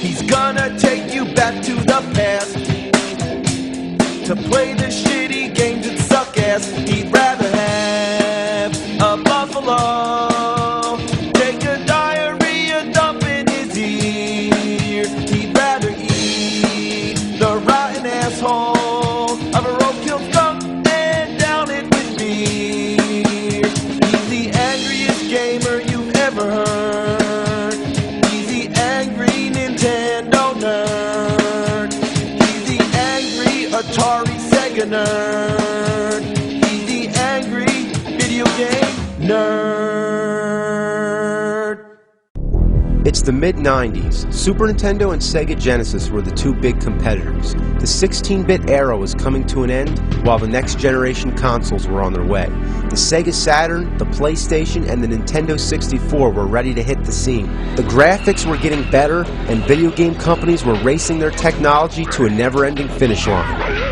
He's gonna take you back to the past to play the shitty games that suck ass. He'd rather have a buffalo take a diarrhea dump in his ear. He'd rather eat the rotten asshole of a roadkill skunk and down it with beer. He's the angriest gamer you've ever heard. He's the angry Nintendo nerd. He's the angry Atari Sega nerd. He's the angry video game nerd. It's the mid-90s. Super Nintendo and Sega Genesis were the two big competitors. The 16-bit era was coming to an end, while the next generation consoles were on their way. The Sega Saturn, the PlayStation, and the Nintendo 64 were ready to hit the scene. The graphics were getting better, and video game companies were racing their technology to a never-ending finish line.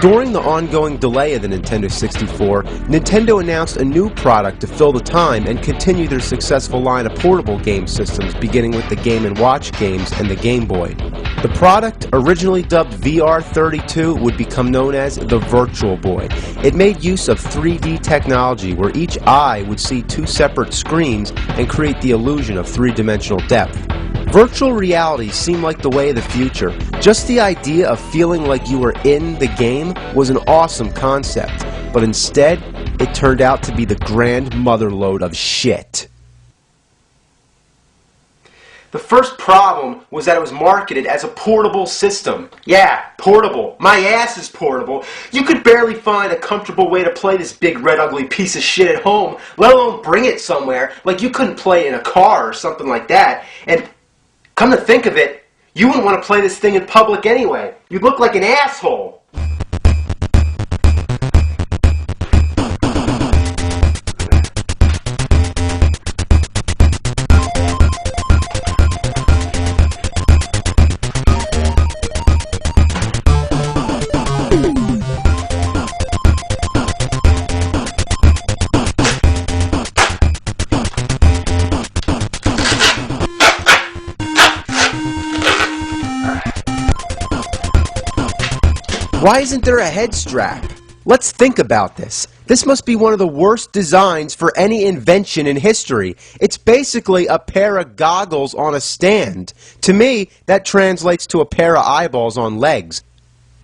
During the ongoing delay of the Nintendo 64, Nintendo announced a new product to fill the time and continue their successful line of portable game systems, beginning with the Game & Watch games and the Game Boy. The product, originally dubbed VR32, would become known as the Virtual Boy. It made use of 3D technology, where each eye would see two separate screens and create the illusion of three-dimensional depth. Virtual reality seemed like the way of the future. Just the idea of feeling like you were in the game was an awesome concept, but instead, it turned out to be the grand motherlode of shit. The first problem was that it was marketed as a portable system. Yeah, portable. My ass is portable. You could barely find a comfortable way to play this big red ugly piece of shit at home, let alone bring it somewhere. Like you couldn't play in a car or something like that. And come to think of it, you wouldn't want to play this thing in public anyway. You'd look like an asshole. Why isn't there a head strap? Let's think about this. This must be one of the worst designs for any invention in history. It's basically a pair of goggles on a stand. To me, that translates to a pair of eyeballs on legs.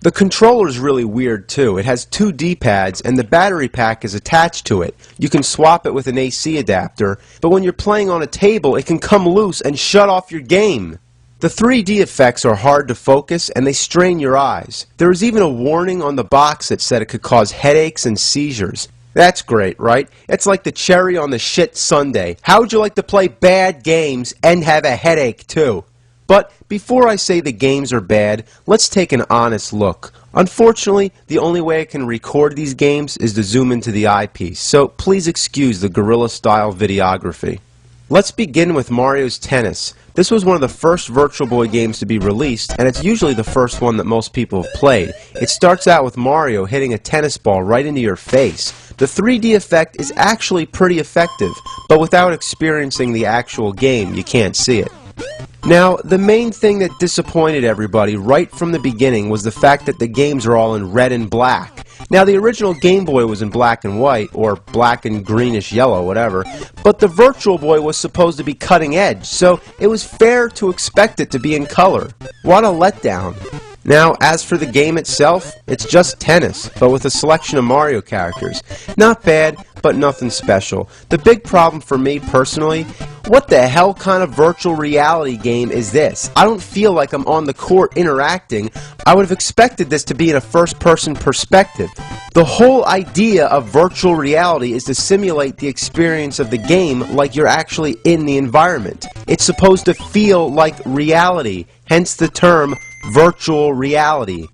The controller's really weird too. It has two D-pads and the battery pack is attached to it. You can swap it with an AC adapter, but when you're playing on a table, it can come loose and shut off your game. The 3D effects are hard to focus and they strain your eyes. There was even a warning on the box that said it could cause headaches and seizures. That's great, right? It's like the cherry on the shit sundae. How would you like to play bad games and have a headache too? But before I say the games are bad, let's take an honest look. Unfortunately, the only way I can record these games is to zoom into the eyepiece, so please excuse the guerrilla-style videography. Let's begin with Mario's Tennis. This was one of the first Virtual Boy games to be released, and it's usually the first one that most people have played. It starts out with Mario hitting a tennis ball right into your face. The 3D effect is actually pretty effective, but without experiencing the actual game, you can't see it. Now, the main thing that disappointed everybody right from the beginning was the fact that the games are all in red and black. Now, the original Game Boy was in black and white, or black and greenish yellow, whatever, but the Virtual Boy was supposed to be cutting edge, so it was fair to expect it to be in color. What a letdown. Now, as for the game itself, it's just tennis, but with a selection of Mario characters. Not bad, but nothing special. The big problem for me, personally, what the hell kind of virtual reality game is this? I don't feel like I'm on the court interacting. I would have expected this to be in a first-person perspective. The whole idea of virtual reality is to simulate the experience of the game like you're actually in the environment. It's supposed to feel like reality, hence the term virtual reality.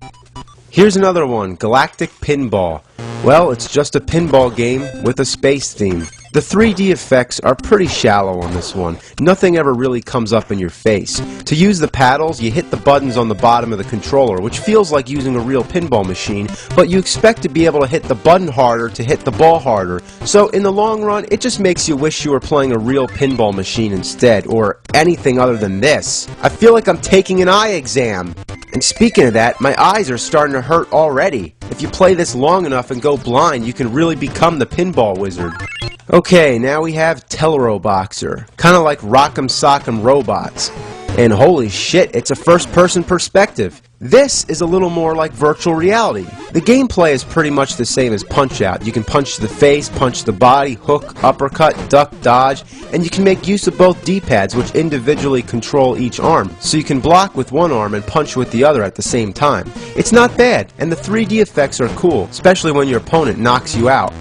Here's another one, Galactic Pinball. Well, it's just a pinball game with a space theme. The 3D effects are pretty shallow on this one. Nothing ever really comes up in your face. To use the paddles, you hit the buttons on the bottom of the controller, which feels like using a real pinball machine, but you expect to be able to hit the button harder to hit the ball harder. So in the long run, it just makes you wish you were playing a real pinball machine instead, or anything other than this. I feel like I'm taking an eye exam. And speaking of that, my eyes are starting to hurt already. If you play this long enough and go blind, you can really become the pinball wizard. Okay, now we have Teleroboxer, kind of like Rock'em Sock'em Robots. And holy shit, it's a first-person perspective. This is a little more like virtual reality. The gameplay is pretty much the same as Punch-Out. You can punch the face, punch the body, hook, uppercut, duck, dodge, and you can make use of both D-pads, which individually control each arm, so you can block with one arm and punch with the other at the same time. It's not bad, and the 3D effects are cool, especially when your opponent knocks you out.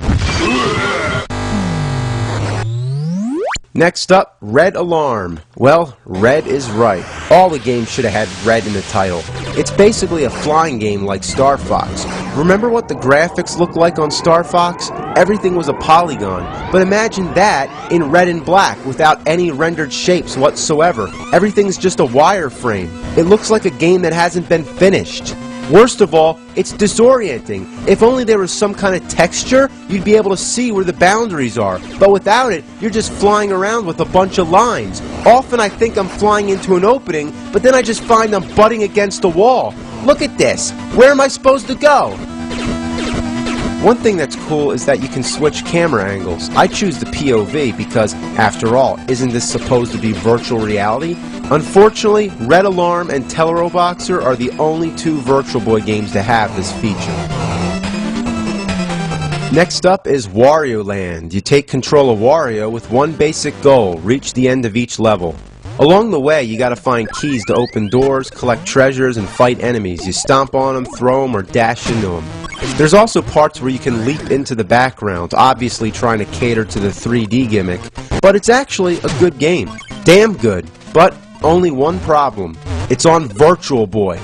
Next up, Red Alarm. Well, red is right. All the games should have had red in the title. It's basically a flying game like Star Fox. Remember what the graphics looked like on Star Fox? Everything was a polygon, but imagine that in red and black without any rendered shapes whatsoever. Everything's just a wireframe. It looks like a game that hasn't been finished. Worst of all, it's disorienting. If only there was some kind of texture, you'd be able to see where the boundaries are. But without it, you're just flying around with a bunch of lines. Often I think I'm flying into an opening, but then I just find I'm butting against a wall. Look at this. Where am I supposed to go? One thing that's cool is that you can switch camera angles. I choose the POV because, after all, isn't this supposed to be virtual reality? Unfortunately, Red Alarm and Teleroboxer are the only two Virtual Boy games to have this feature. Next up is Wario Land. You take control of Wario with one basic goal: reach the end of each level. Along the way, you gotta find keys to open doors, collect treasures, and fight enemies. You stomp on them, throw them, or dash into them. There's also parts where you can leap into the background, obviously trying to cater to the 3D gimmick, but it's actually a good game. Damn good, but only one problem. It's on Virtual Boy.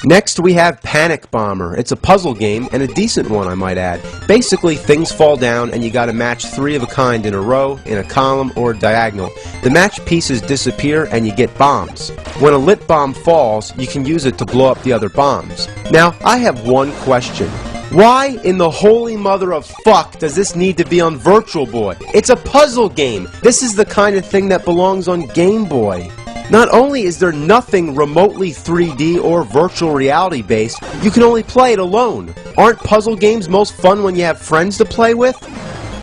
Next we have Panic Bomber. It's a puzzle game, and a decent one I might add. Basically, things fall down and you gotta match 3 of a kind in a row, in a column, or diagonal. The match pieces disappear and you get bombs. When a lit bomb falls, you can use it to blow up the other bombs. Now, I have one question. Why in the holy mother of fuck does this need to be on Virtual Boy? It's a puzzle game. This is the kind of thing that belongs on Game Boy. Not only is there nothing remotely 3D or virtual reality based, you can only play it alone. Aren't puzzle games most fun when you have friends to play with?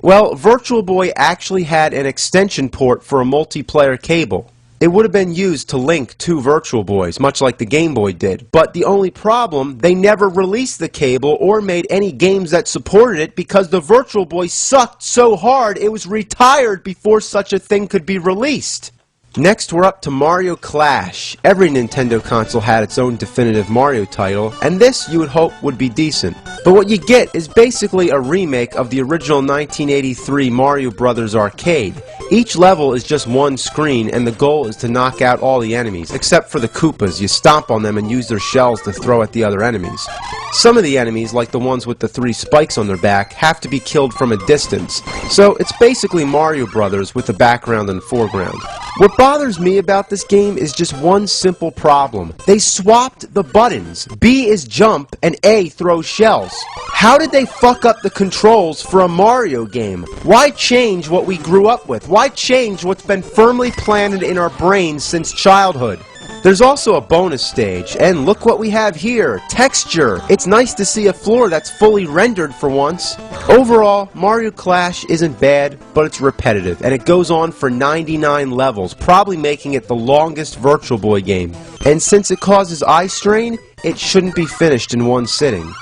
Well, Virtual Boy actually had an extension port for a multiplayer cable. It would have been used to link 2 Virtual Boys, much like the Game Boy did. But the only problem, they never released the cable or made any games that supported it because the Virtual Boy sucked so hard it was retired before such a thing could be released. Next we're up to Mario Clash. Every Nintendo console had its own definitive Mario title, and this you would hope would be decent. But what you get is basically a remake of the original 1983 Mario Bros. Arcade. Each level is just one screen, and the goal is to knock out all the enemies, except for the Koopas. You stomp on them and use their shells to throw at the other enemies. Some of the enemies, like the ones with the 3 spikes on their back, have to be killed from a distance. So it's basically Mario Bros. With the background and foreground. What bothers me about this game is just one simple problem. They swapped the buttons. B is jump and A throws shells. How did they fuck up the controls for a Mario game? Why change what we grew up with? Why change what's been firmly planted in our brains since childhood? There's also a bonus stage, and look what we have here, texture. It's nice to see a floor that's fully rendered for once. Overall, Mario Clash isn't bad, but it's repetitive, and it goes on for 99 levels, probably making it the longest Virtual Boy game. And since it causes eye strain, it shouldn't be finished in one sitting.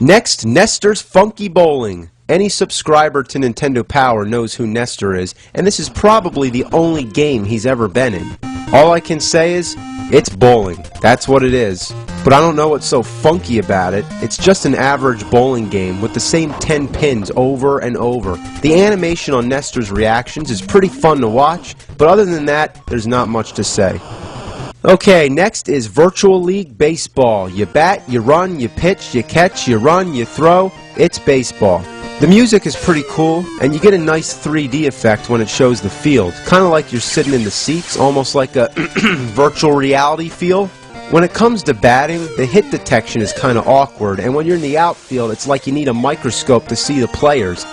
Next, Nestor's Funky Bowling. Any subscriber to Nintendo Power knows who Nestor is, and this is probably the only game he's ever been in. All I can say is, it's bowling. That's what it is. But I don't know what's so funky about it. It's just an average bowling game with the same 10 pins over and over. The animation on Nestor's reactions is pretty fun to watch, but other than that, there's not much to say. Okay, next is Virtual League Baseball. You bat, you run, you pitch, you catch, you run, you throw. It's baseball. The music is pretty cool, and you get a nice 3D effect when it shows the field, kind of like you're sitting in the seats, almost like a virtual reality feel. When it comes to batting, the hit detection is kind of awkward, and when you're in the outfield, it's like you need a microscope to see the players.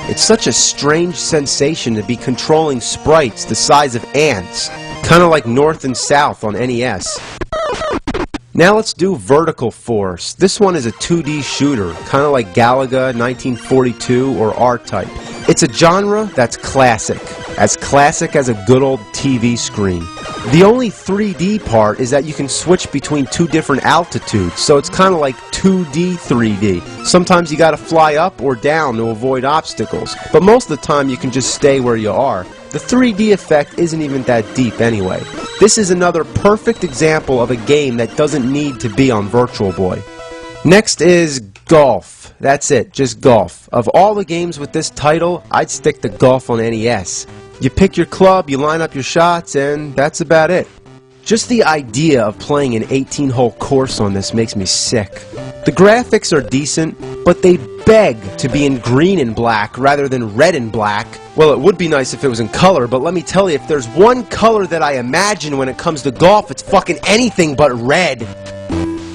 It's such a strange sensation to be controlling sprites the size of ants, kind of like North and South on NES. Now let's do Vertical Force. This one is a 2D shooter, kind of like Galaga, 1942, or R-Type. It's a genre that's classic as a good old TV screen. The only 3D part is that you can switch between two different altitudes, so it's kind of like 2D 3D. Sometimes you gotta fly up or down to avoid obstacles, but most of the time you can just stay where you are. The 3D effect isn't even that deep anyway. This is another perfect example of a game that doesn't need to be on Virtual Boy. Next is Golf. That's it, just Golf. Of all the games with this title, I'd stick to Golf on NES. You pick your club, you line up your shots, and that's about it. Just the idea of playing an 18-hole course on this makes me sick. The graphics are decent, but they beg to be in green and black rather than red and black. Well, it would be nice if it was in color, but let me tell you, if there's one color that I imagine when it comes to golf, it's fucking anything but red.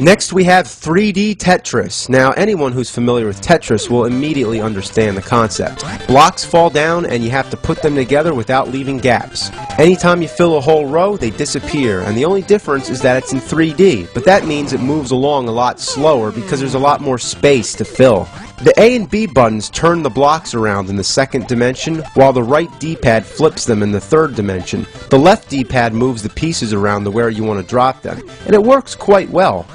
Next we have 3D Tetris. Now anyone who's familiar with Tetris will immediately understand the concept. Blocks fall down and you have to put them together without leaving gaps. Anytime you fill a whole row, they disappear, and the only difference is that it's in 3D, but that means it moves along a lot slower because there's a lot more space to fill. The A and B buttons turn the blocks around in the second dimension, while the right D-pad flips them in the third dimension. The left D-pad moves the pieces around to where you want to drop them, and it works quite well.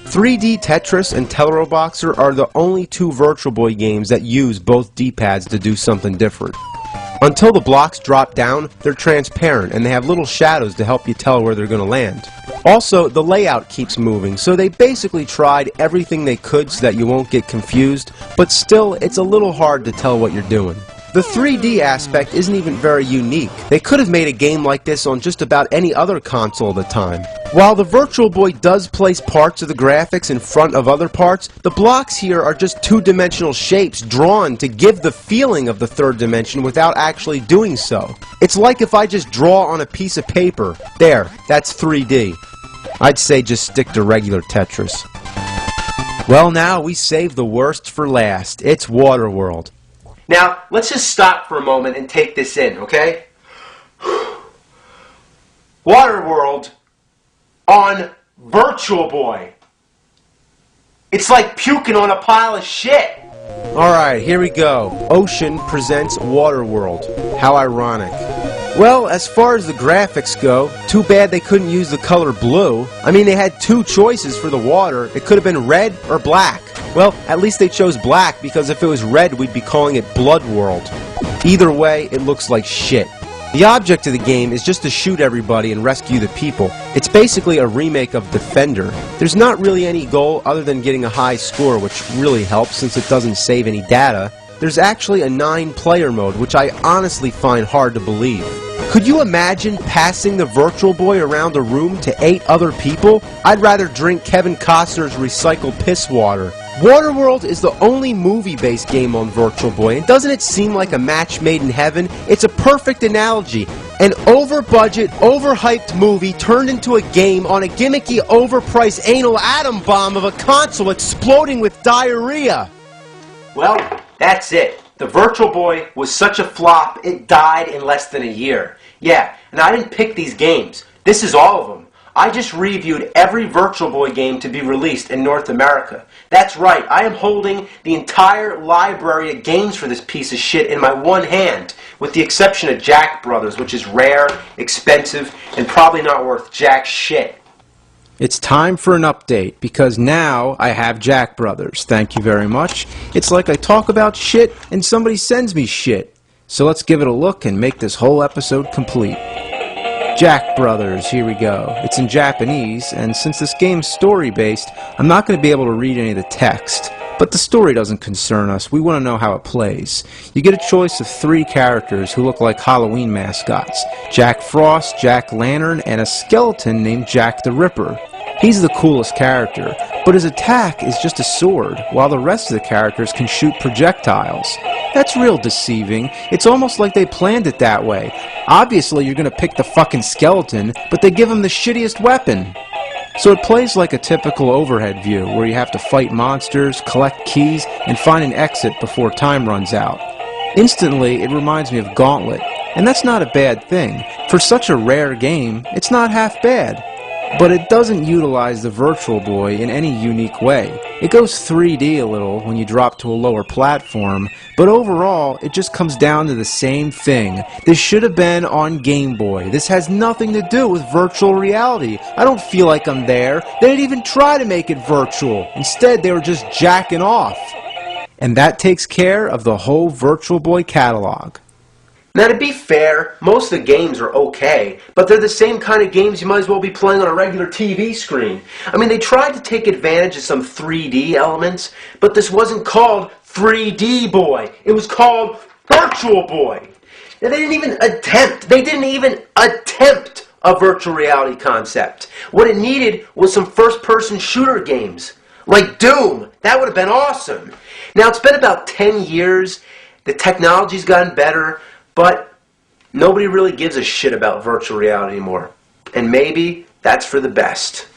3D Tetris and Teleroboxer are the only two Virtual Boy games that use both D-pads to do something different. Until the blocks drop down, they're transparent and they have little shadows to help you tell where they're going to land. Also, the layout keeps moving, so they basically tried everything they could so that you won't get confused, but still, it's a little hard to tell what you're doing. The 3D aspect isn't even very unique. They could have made a game like this on just about any other console at the time. While the Virtual Boy does place parts of the graphics in front of other parts, the blocks here are just two-dimensional shapes drawn to give the feeling of the third dimension without actually doing so. It's like if I just draw on a piece of paper. There, that's 3D. I'd say just stick to regular Tetris. Well, now we save the worst for last. It's Waterworld. Now, let's just stop for a moment and take this in, okay? Waterworld on Virtual Boy. It's like puking on a pile of shit. Alright, here we go. Ocean presents Waterworld. How ironic. Well, as far as the graphics go, too bad they couldn't use the color blue. I mean, they had two choices for the water. It could have been red or black. Well, at least they chose black, because if it was red, we'd be calling it Blood World. Either way, it looks like shit. The object of the game is just to shoot everybody and rescue the people. It's basically a remake of Defender. There's not really any goal other than getting a high score, which really helps since it doesn't save any data. There's actually a 9-player mode, which I honestly find hard to believe. Could you imagine passing the Virtual Boy around a room to 8 other people? I'd rather drink Kevin Costner's recycled piss water. Waterworld is the only movie-based game on Virtual Boy, and doesn't it seem like a match made in heaven? It's a perfect analogy. An over-budget, overhyped movie turned into a game on a gimmicky, overpriced anal atom bomb of a console exploding with diarrhea. Well, that's it. The Virtual Boy was such a flop, it died in less than a year. Yeah, and I didn't pick these games. This is all of them. I just reviewed every Virtual Boy game to be released in North America. That's right, I am holding the entire library of games for this piece of shit in my one hand, with the exception of Jack Brothers, which is rare, expensive, and probably not worth jack shit. It's time for an update, because now I have Jack Brothers. Thank you very much. It's like I talk about shit and somebody sends me shit. So let's give it a look and make this whole episode complete. Jack Brothers, here we go. It's in Japanese, and since this game's story-based, I'm not going to be able to read any of the text. But the story doesn't concern us. We want to know how it plays. You get a choice of 3 characters who look like Halloween mascots. Jack Frost, Jack Lantern, and a skeleton named Jack the Ripper. He's the coolest character, but his attack is just a sword, while the rest of the characters can shoot projectiles. That's real deceiving. It's almost like they planned it that way. Obviously you're gonna pick the fucking skeleton, but they give him the shittiest weapon. So it plays like a typical overhead view, where you have to fight monsters, collect keys, and find an exit before time runs out. Instantly, it reminds me of Gauntlet, and that's not a bad thing. For such a rare game, it's not half bad. But it doesn't utilize the Virtual Boy in any unique way. It goes 3D a little when you drop to a lower platform, but overall, it just comes down to the same thing. This should have been on Game Boy. This has nothing to do with virtual reality. I don't feel like I'm there. They didn't even try to make it virtual. Instead, they were just jacking off. And that takes care of the whole Virtual Boy catalog. Now, to be fair, most of the games are okay, but they're the same kind of games you might as well be playing on a regular TV screen. I mean, they tried to take advantage of some 3D elements, but this wasn't called 3D Boy. It was called Virtual Boy. Now, they didn't even attempt a virtual reality concept. What it needed was some first-person shooter games, like Doom. That would have been awesome. Now, it's been about 10 years. The technology's gotten better. But nobody really gives a shit about virtual reality anymore. And maybe that's for the best.